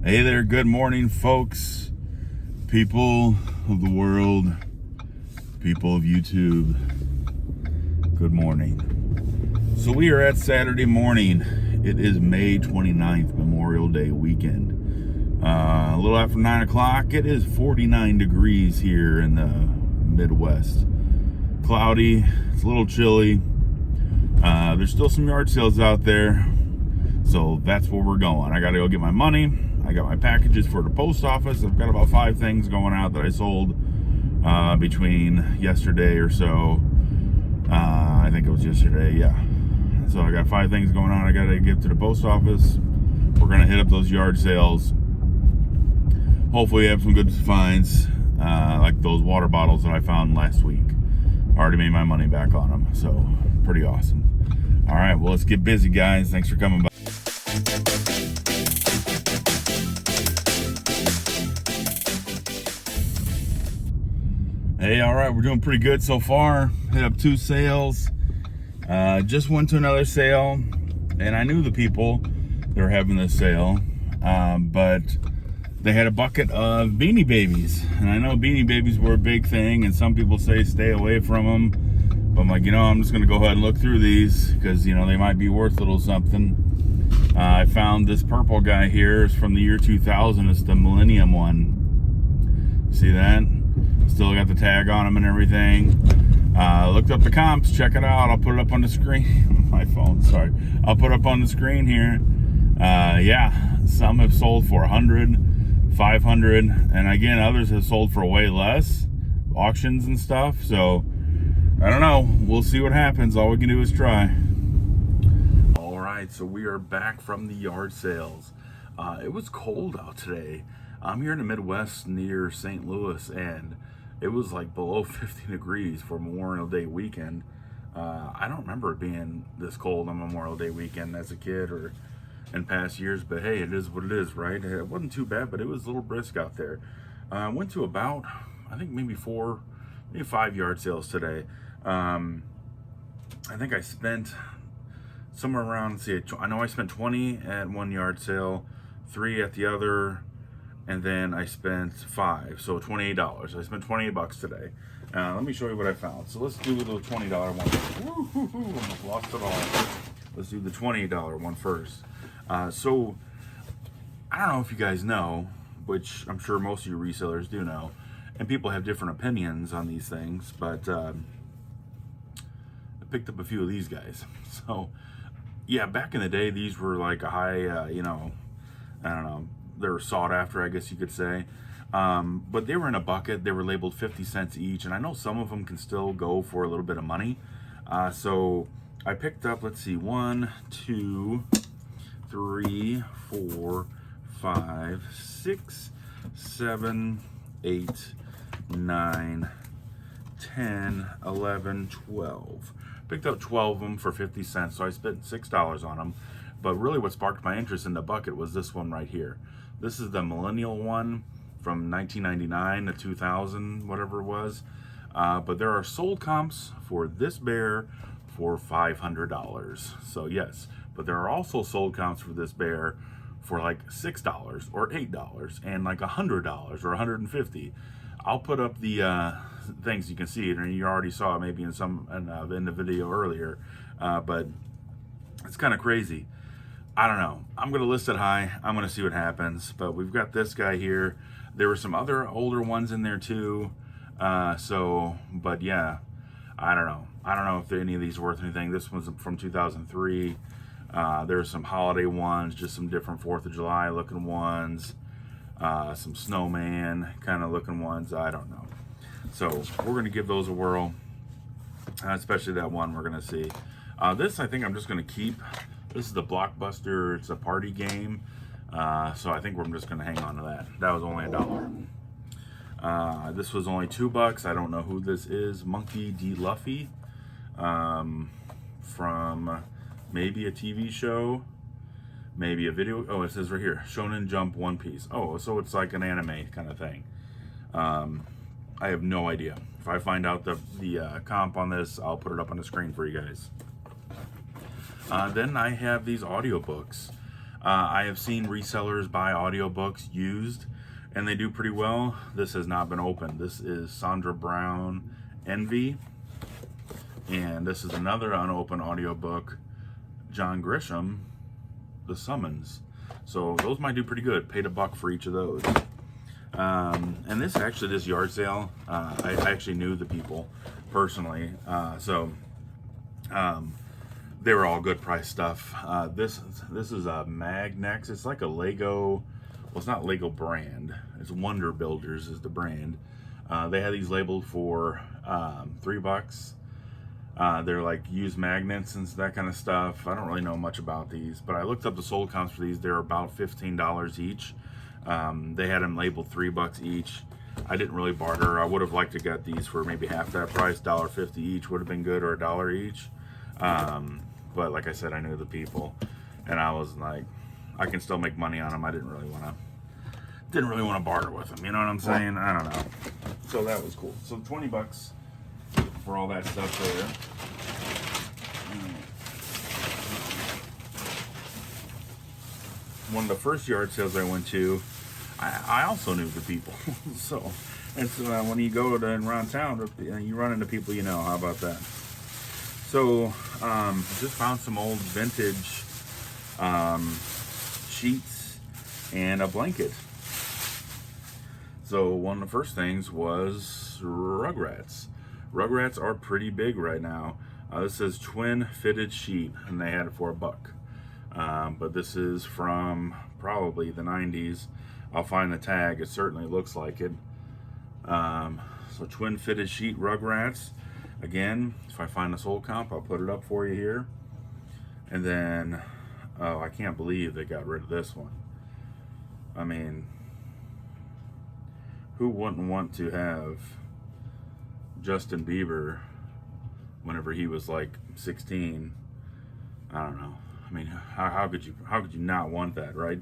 Hey there, good morning, folks, people of the world, people of YouTube. Good morning. So we are at Saturday morning. It is May 29th, Memorial Day weekend. A little after 9 o'clock, it is 49 degrees here in the Midwest. Cloudy, it's a little chilly. There's still some yard sales out there, so that's where we're going. I gotta go get my money. I got my packages for the post office. I've got about 5 things going out that I sold between yesterday or so. I think it was yesterday, yeah. So I got 5 things going on I gotta give to the post office. We're gonna hit up those yard sales. Hopefully have some good finds, like those water bottles that I found last week. Already made my money back on them, so pretty awesome. All right, well, let's get busy, guys. Thanks for coming by. Hey, all right, we're doing pretty good so far. Hit up 2 sales. Just went to another sale, and I knew the people that were having this sale, but they had a bucket of Beanie Babies, and I know Beanie Babies were a big thing, and some people say stay away from them, but I'm like, I'm just gonna go ahead and look through these because they might be worth a little something. I found this purple guy here. It's from the year 2000. It's the Millennium one. See that? Still got the tag on them and everything. Looked up the comps. Check it out. I'll put it up on the screen. My phone, sorry. I'll put it up on the screen here. Yeah, some have sold for 100, 500, and again, others have sold for way less. Auctions and stuff. So I don't know. We'll see what happens. All we can do is try. All right, so we are back from the yard sales. It was cold out today. I'm here in the Midwest near St. Louis, and it was like below 50 degrees for Memorial Day weekend. I don't remember it being this cold on Memorial Day weekend as a kid or in past years, but hey, it is what it is, right? It wasn't too bad, but it was a little brisk out there. I went to about, I think maybe 5 yard sales today. I think I spent somewhere around, I know I spent 20 at one yard sale, 3 at the other, and then I spent 5, so $28. I spent $28 today. Let me show you what I found. So let's do the $20 one. Woo-hoo-hoo, almost lost it all. Let's do the $20 one first. So I don't know if you guys know, which I'm sure most of you resellers do know, and people have different opinions on these things, but I picked up a few of these guys. So yeah, back in the day, these were like a high, I don't know, they were sought after, I guess you could say. But they were in a bucket. They were labeled 50 cents each, and I know some of them can still go for a little bit of money. So I picked up, let's see, 1, 2, 3, 4, 5, 6, 7, 8, 9, 10, 11, 12. Picked up 12 of them for 50 cents, so I spent $6 on them. But really what sparked my interest in the bucket was this one right here. This is the Millennial one from 1999 to 2000, whatever it was. But there are sold comps for this bear for $500. So yes, but there are also sold comps for this bear for like $6 or $8 and like $100 or $150. I'll put up the things, you can see it, and you already saw it maybe in the video earlier. But it's kind of crazy. I don't know. I'm going to list it high. I'm going to see what happens. But we've got this guy here. There were some other older ones in there too. But yeah, I don't know. I don't know if any of these are worth anything. This one's from 2003. There's some holiday ones, just some different 4th of July looking ones. Some snowman kind of looking ones. I don't know. So we're going to give those a whirl. Especially that one we're going to see. This I think I'm just going to keep. This is the Blockbuster. It's a party game. So I think we're just going to hang on to that. That was only $1. This was only $2. I don't know who this is. Monkey D. Luffy. From maybe a TV show. Maybe a video. Oh, it says right here. Shonen Jump One Piece. Oh, so it's like an anime kind of thing. I have no idea. If I find out the comp on this, I'll put it up on the screen for you guys. Then I have these audiobooks. I have seen resellers buy audiobooks used, and they do pretty well. This has not been opened. This is Sandra Brown Envy, and this is another unopened audiobook, John Grisham, The Summons. So those might do pretty good. Paid $1 for each of those. And this yard sale, I actually knew the people personally, they were all good price stuff. This is a Magnex. It's like a Lego. Well, it's not Lego brand. It's Wonder Builders is the brand. They had these labeled for $3. They're like used magnets and that kind of stuff. I don't really know much about these, but I looked up the sold comps for these. They're about $15 each. They had them labeled $3 each. I didn't really barter. I would have liked to get these for maybe half that price. $1.50 each would have been good, or $1 each. But like I said, I knew the people, and I was like, I can still make money on them. I didn't really want to barter with them. You know what I'm saying? I don't know. So that was cool. So $20 for all that stuff there. One of the first yard sales I went to, I also knew the people. So when you go around town, you run into people you know. How about that? So just found some old vintage sheets and a blanket. So one of the first things was Rugrats. Rugrats are pretty big right now. This says twin fitted sheet, and they had it for $1. But this is from probably the 90s. I'll find the tag. It certainly looks like it. So twin fitted sheet Rugrats. Again, if I find the sold comp, I'll put it up for you here. And then, oh, I can't believe they got rid of this one. I mean, who wouldn't want to have Justin Bieber whenever he was like 16? I don't know. I mean, how could you not want that, right?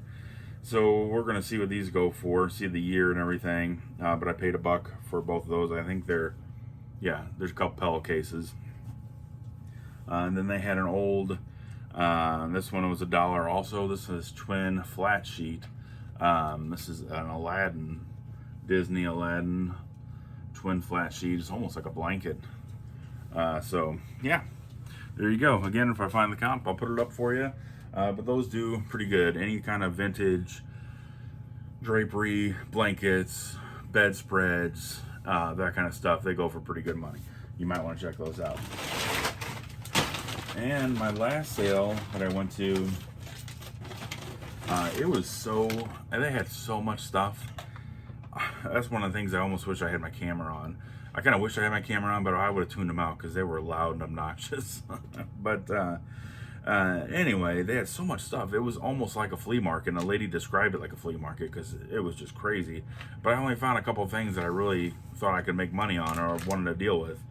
So we're gonna see what these go for, see the year and everything. But I paid $1 for both of those. I think there's a couple pillowcases. And then they had an old, this one was $1 also. This is twin flat sheet. This is an Aladdin, Disney Aladdin twin flat sheet. It's almost like a blanket. So yeah, there you go. Again, if I find the comp, I'll put it up for you. But those do pretty good. Any kind of vintage drapery, blankets, bedspreads, that kind of stuff, they go for pretty good money. You might want to check those out. And my last sale that I went to, they had so much stuff. That's one of the things I almost wish I had my camera on. I kind of wish I had my camera on, but I would have tuned them out because they were loud and obnoxious. But anyway, they had so much stuff. It was almost like a flea market, and the lady described it like a flea market because it was just crazy. But I only found a couple of things that I really thought I could make money on or wanted to deal with.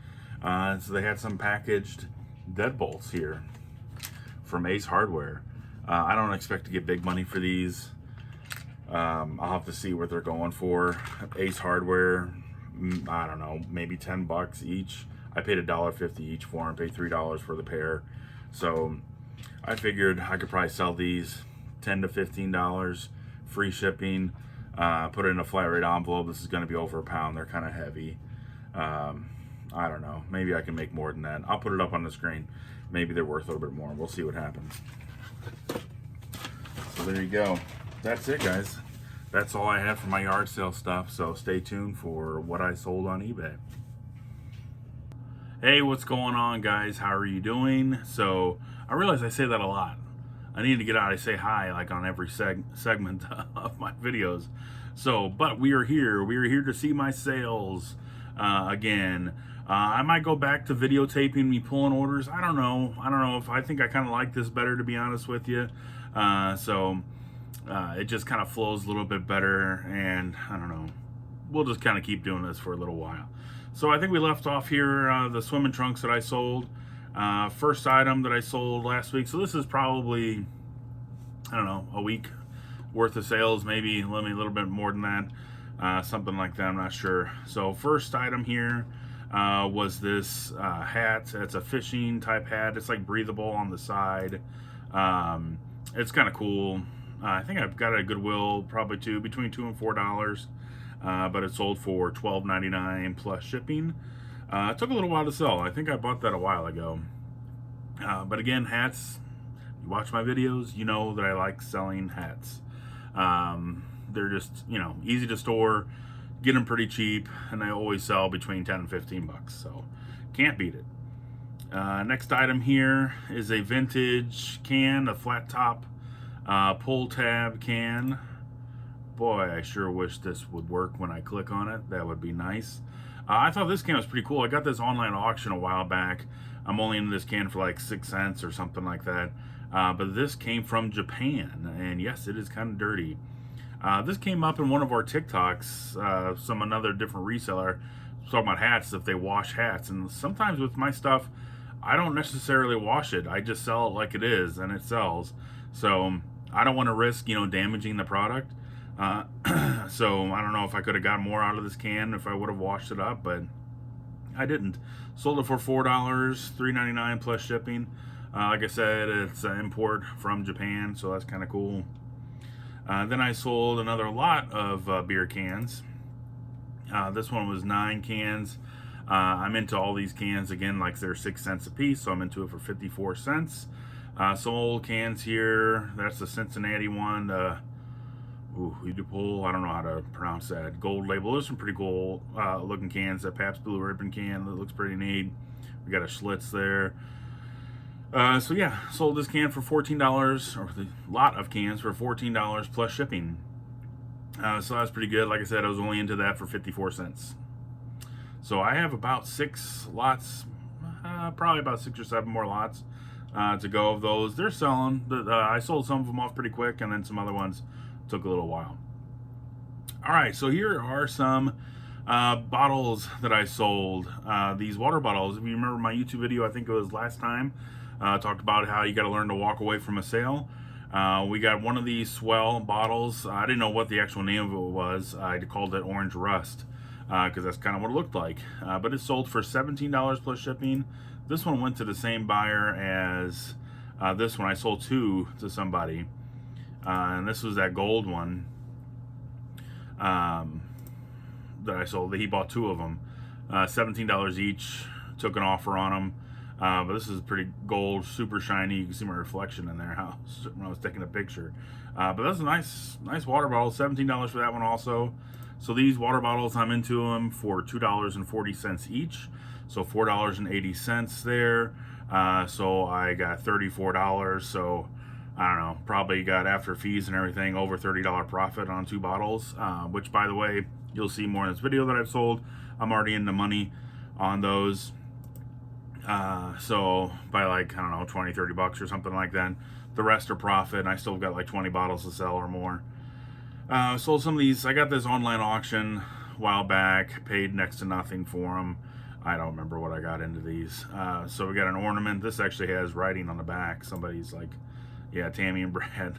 So they had some packaged deadbolts here from Ace Hardware. I don't expect to get big money for these. I'll have to see what they're going for. Ace Hardware, I don't know, maybe $10 each. I paid $1.50 each for them, paid $3 for the pair. So I figured I could probably sell these $10 to $15, free shipping, put it in a flat rate envelope. This is going to be over £1. They're kind of heavy. I don't know. Maybe I can make more than that. I'll put it up on the screen. Maybe they're worth a little bit more. We'll see what happens. So there you go. That's it, guys. That's all I have for my yard sale stuff. So stay tuned for what I sold on eBay. Hey, what's going on, guys? How are you doing? So I realize I say that a lot. I need to get out. I say hi like on every segment of my videos. So, but we are here. We are here to see my sales again. I might go back to videotaping me pulling orders. I don't know. If I think I kind of like this better, to be honest with you. It just kind of flows a little bit better, and I don't know. We'll just kind of keep doing this for a little while. So I think we left off here the swimming trunks that I sold. First item that I sold last week. So this is probably, I don't know, a week worth of sales, maybe a little bit more than that. Something like that, I'm not sure. So first item here was this hat. It's a fishing type hat. It's like breathable on the side. It's kind of cool. I think I've got it at Goodwill probably between $2 and $4, but it sold for $12.99 plus shipping. It took a little while to sell. I think I bought that a while ago. But again, hats. You watch my videos, you know that I like selling hats. They're just, easy to store, get them pretty cheap, and they always sell between 10 and 15 bucks. So can't beat it. Next item here is a vintage can, a flat top pull tab can. Boy, I sure wish this would work when I click on it. That would be nice. I thought this can was pretty cool. I got this online auction a while back. I'm only in this can for like 6 cents or something like that. But this came from Japan, and yes, it is kind of dirty. This came up in one of our TikToks. Another different reseller talking about hats, if they wash hats. And sometimes with my stuff, I don't necessarily wash it. I just sell it like it is, and it sells. So I don't want to risk, damaging the product. So I don't know if I could have got more out of this can if I would have washed it up, but I didn't. Sold it for $4, $3.99 plus shipping. Like I said, it's an import from Japan, so that's kind of cool. Then I sold another lot of beer cans. This one was 9 cans. I'm into all these cans again, like they're 6 cents a piece, so I'm into it for 54 cents. Some old cans here. That's the Cincinnati one. You do pull. I don't know how to pronounce that. Gold label. There's some pretty cool looking cans. That Pabst Blue Ribbon can that looks pretty neat. We got a Schlitz there. So yeah, sold this can for $14, or the lot of cans for $14 plus shipping. So that's pretty good. Like I said, I was only into that for 54 cents. So I have about 6 lots, probably about 6 or 7 more lots to go of those. They're selling. I sold some of them off pretty quick, and then some other ones took a little while. All right, so here are some bottles that I sold. These water bottles. If you remember my YouTube video, I think it was last time, talked about how you got to learn to walk away from a sale. We got one of these Swell bottles. I didn't know what the actual name of it was. I called it Orange Rust because that's kind of what it looked like. But it sold for $17 plus shipping. This one went to the same buyer as this one. I sold 2 to somebody. And this was that gold one that I sold. He bought 2 of them. $17 each. Took an offer on them. But this is pretty gold, super shiny. You can see my reflection in there when I was taking a picture. But that's a nice water bottle. $17 for that one also. So these water bottles, I'm into them for $2.40 each. So $4.80 there. So I got $34. So I don't know, probably got, after fees and everything, over $30 profit on 2 bottles. Which, by the way, you'll see more in this video that I've sold. I'm already in the money on those. So by like, I don't know, 20, 30 bucks or something like that. The rest are profit, and I still got like 20 bottles to sell or more. Sold some of these. I got this online auction a while back, paid next to nothing for them. I don't remember what I got into these. So we got an ornament. This actually has writing on the back. Somebody's like, yeah, Tammy and Brad,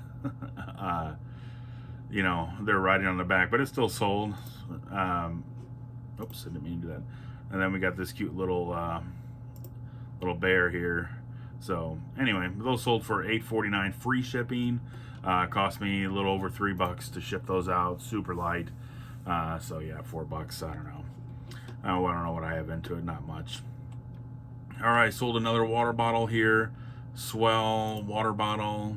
they're writing on the back, but it's still sold. Oops, I didn't mean to do that. And then we got this cute little bear here. So anyway, those sold for $8.49 free shipping. Cost me a little over $3 to ship those out. Super light. So yeah, $4. I don't know. I don't know what I have into it. Not much. All right, sold another water bottle here. Swell water bottle.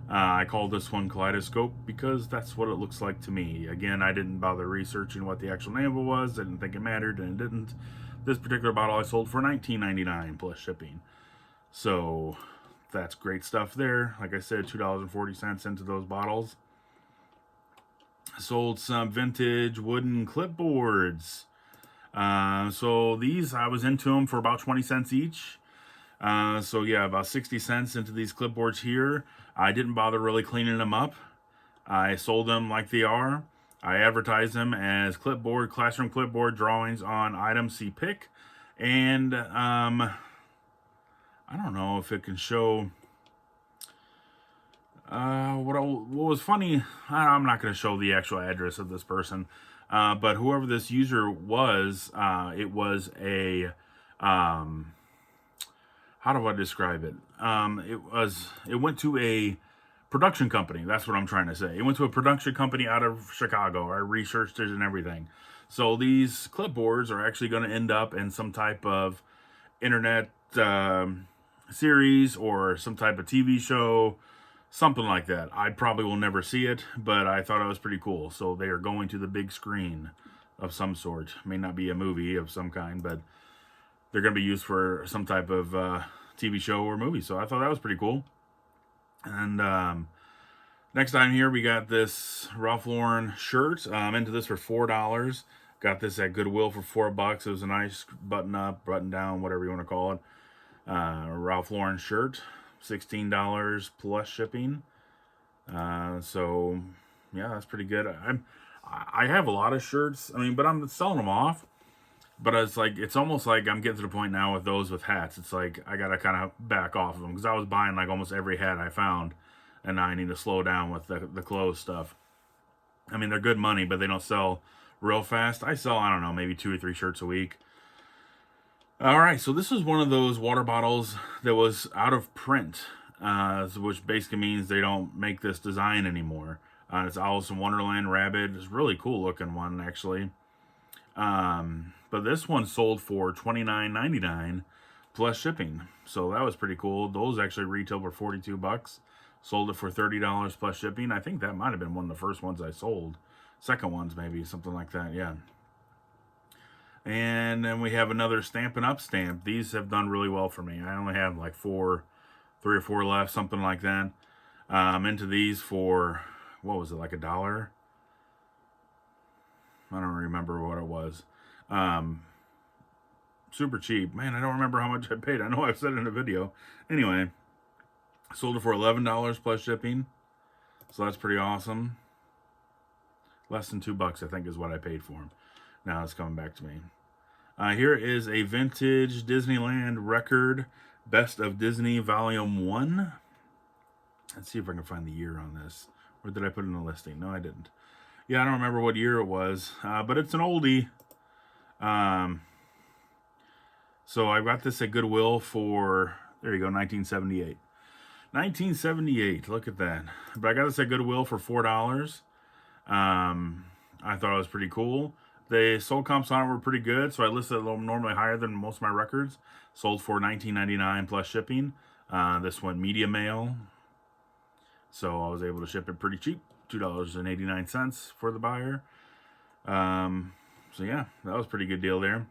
I called this one Kaleidoscope because that's what it looks like to me. Again, I didn't bother researching what the actual name of it was. I didn't think it mattered, and it didn't. This particular bottle I sold for $19.99 plus shipping. So that's great stuff there. Like I said, $2.40 into those bottles. Sold some vintage wooden clipboards. So these, I was into them for about 20 cents each. So yeah, about 60 cents into these clipboards here. I didn't bother really cleaning them up. I sold them like they are. I advertised them as clipboard, classroom clipboard drawings on item see pick. And I don't know if it can show. What was funny, I'm not going to show the actual address of this person. But whoever this user was, it was a, how do I describe it? It went to a production company. That's what I'm trying to say. It went to a production company out of Chicago. I researched it and everything. So these clipboards are actually going to end up in some type of internet series or some type of TV show, something like that. I probably will never see it, but I thought it was pretty cool. So they are going to the big screen of some sort. May not be a movie of some kind, but they're going to be used for some type of TV show or movie. So I thought that was pretty cool. And next time here, we got this Ralph Lauren shirt. I'm into this for $4. Got this at Goodwill for $4. It was a nice button up, button down, whatever you want to call it. Ralph Lauren shirt, $16 plus shipping. So yeah, that's pretty good. I have a lot of shirts. I mean, but I'm selling them off. But it's almost like I'm getting to the point now with those with hats. It's like I gotta kind of back off of them because I was buying like almost every hat I found, and now I need to slow down with the clothes stuff. I mean, they're good money, but they don't sell real fast. I sell, I don't know, maybe 2 or 3 shirts a week. All right, so this is one of those water bottles that was out of print, which basically means they don't make this design anymore. It's Alice in Wonderland Rabbit. It's a really cool looking one, actually. But this one sold for $29.99 plus shipping. So that was pretty cool. Those actually retail for $42. Sold it for $30 plus shipping. I think that might have been one of the first ones I sold. Second ones, maybe, something like that, yeah. And then we have another Stampin' Up stamp. These have done really well for me. I only have like 3 or 4 left, something like that. I'm into these for, what was it, like $1? I don't remember what it was. Super cheap. Man, I don't remember how much I paid. I know I've said it in a video. Anyway, sold it for $11 plus shipping. So that's pretty awesome. Less than $2, I think, is what I paid for them. Now it's coming back to me. Here is a vintage Disneyland record, Best of Disney Volume 1. Let's see if I can find the year on this. Or did I put it in the listing? No, I didn't. Yeah, I don't remember what year it was, but it's an oldie. So I got this at Goodwill for, there you go, 1978. 1978, look at that. But I got this at Goodwill for $4. I thought it was pretty cool. The sold comps on it were pretty good, so I listed it a little normally higher than most of my records. Sold for $19.99 plus shipping. This one media mail, so I was able to ship it pretty cheap, $2.89 for the buyer. So yeah, that was a pretty good deal there.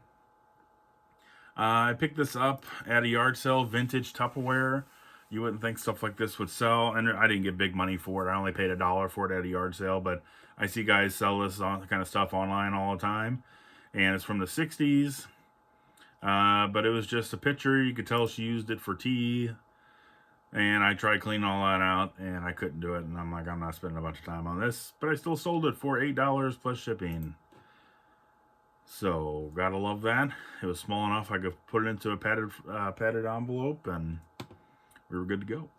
I picked this up at a yard sale, vintage Tupperware. You wouldn't think stuff like this would sell, and I didn't get big money for it. I only paid $1 for it at a yard sale, but I see guys sell this kind of stuff online all the time, and it's from the 60s, but it was just a picture. You could tell she used it for tea, and I tried cleaning all that out, and I couldn't do it, and I'm like, I'm not spending a bunch of time on this, but I still sold it for $8 plus shipping. So, gotta love that. It was small enough I could put it into a padded envelope, and we were good to go.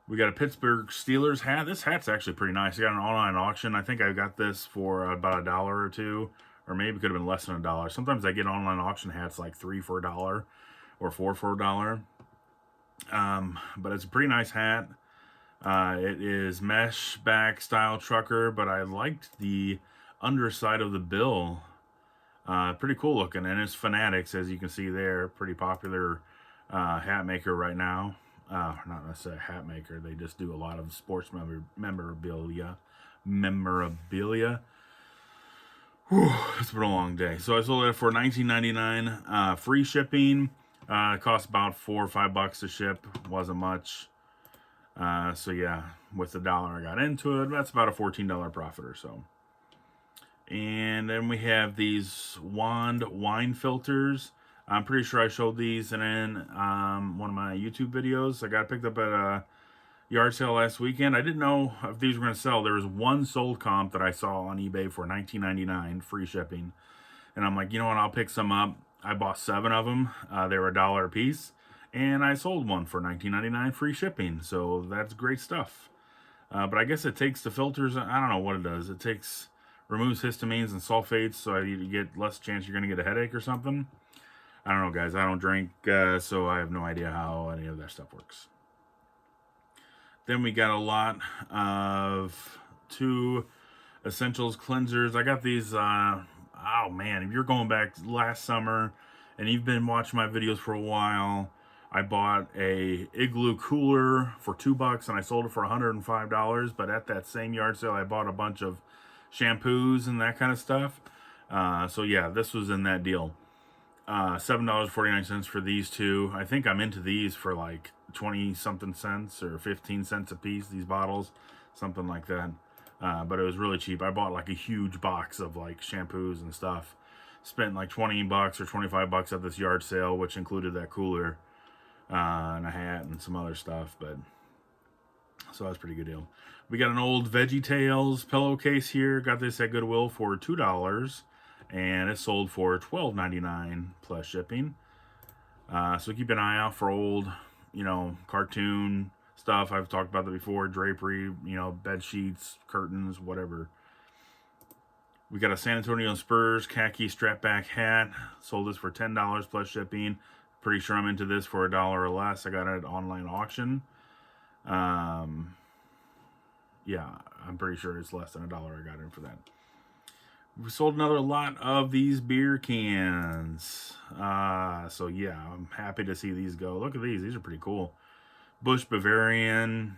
We got a Pittsburgh Steelers hat. This hat's actually pretty nice. I got an online auction. I think I got this for about $1 or $2, or maybe it could have been less than $1. Sometimes I get online auction hats like 3 for $1 or 4 for $1. But it's a pretty nice hat. It is mesh back style trucker, but I liked the underside of the bill. Pretty cool looking, and it's Fanatics, as you can see there. Pretty popular hat maker right now. Not necessarily a hat maker. They just do a lot of sports memorabilia. Whew, it's been a long day. So I sold it for $19.99. Free shipping. It cost about $4 or $5 to ship. Wasn't much. So yeah, with the $1 I got into it, that's about a $14 profit or so. And then we have these wand wine filters. I'm pretty sure I showed these in one of my YouTube videos. I got picked up at a yard sale last weekend. I didn't know if these were going to sell. There was one sold comp that I saw on eBay for $19.99, free shipping. And I'm like, you know what, I'll pick some up. I bought 7 of them. They were $1 a piece. And I sold one for $19.99, free shipping. So that's great stuff. But I guess it takes the filters. I don't know what it does. It removes histamines and sulfates, so you get less chance you're going to get a headache or something. I don't know, guys. I don't drink, so I have no idea how any of that stuff works. Then we got a lot of 2 essentials cleansers. I got these, oh man, if you're going back last summer and you've been watching my videos for a while, I bought a Igloo cooler for $2 and I sold it for $105. But at that same yard sale, I bought a bunch of shampoos and that kind of stuff. So yeah, this was in that deal. $7.49 for these 2. I think I'm into these for like 20 something cents or 15 cents a piece, these bottles, something like that. But it was really cheap. I bought like a huge box of like shampoos and stuff. Spent like $20 or $25 at this yard sale, which included that cooler and a hat and some other stuff. But so that's a pretty good deal. We got an old VeggieTales pillowcase here. Got this at Goodwill for $2, and it sold for $12.99 plus shipping. So keep an eye out for old, cartoon stuff. I've talked about that before. Drapery, bed sheets, curtains, whatever. We got a San Antonio Spurs khaki strap back hat. Sold this for $10 plus shipping. Pretty sure I'm into this for $1 or less. I got it at online auction. Yeah, I'm pretty sure it's less than $1. I got it for that. We sold another lot of these beer cans. So yeah, I'm happy to see these go. Look at these. These are pretty cool. Busch Bavarian,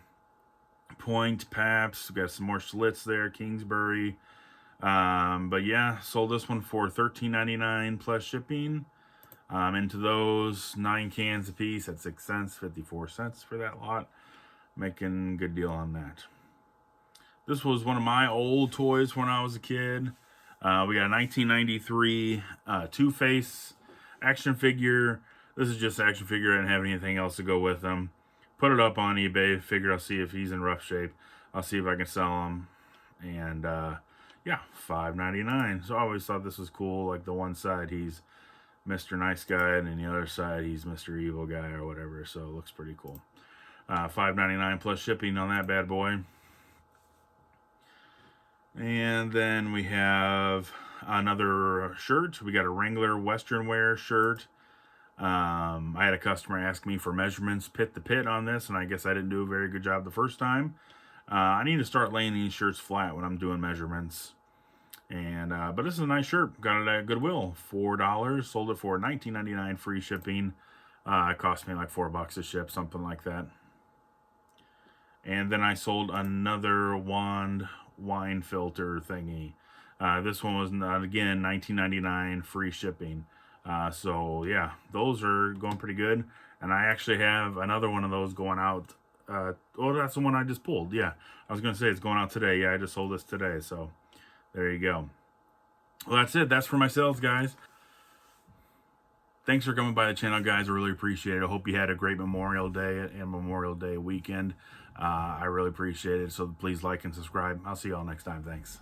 Point, Pabst. We got some more Schlitz there, Kingsbury. But yeah, sold this one for $13.99 plus shipping. Into those 9 cans a piece at 6 cents, 54 cents for that lot. Making a good deal on that. This was one of my old toys when I was a kid. We got a 1993 Two-Face action figure. This is just an action figure. I didn't have anything else to go with them. Put it up on eBay. Figured I'll see if he's in rough shape. I'll see if I can sell him. And yeah, $5.99. So I always thought this was cool. Like the one side he's Mr. Nice Guy, and then the other side he's Mr. Evil Guy or whatever. So it looks pretty cool. $5.99 plus shipping on that bad boy. And then we have another shirt. We got a Wrangler Western Wear shirt. I had a customer ask me for measurements pit to pit on this, and I guess I didn't do a very good job the first time. I need to start laying these shirts flat when I'm doing measurements. And but this is a nice shirt. Got it at Goodwill. $4. Sold it for $19.99 free shipping. It cost me like $4 to ship, something like that. And then I sold another wand wine filter thingy. This one was, again, $19.99 free shipping. So yeah, those are going pretty good. And I actually have another one of those going out. Oh, that's the one I just pulled. Yeah, I was going to say it's going out today. Yeah, I just sold this today. So there you go. Well, that's it. That's for my sales, guys. Thanks for coming by the channel, guys. I really appreciate it. I hope you had a great Memorial Day and Memorial Day weekend. I really appreciate it. So please like and subscribe. I'll see you all next time. Thanks.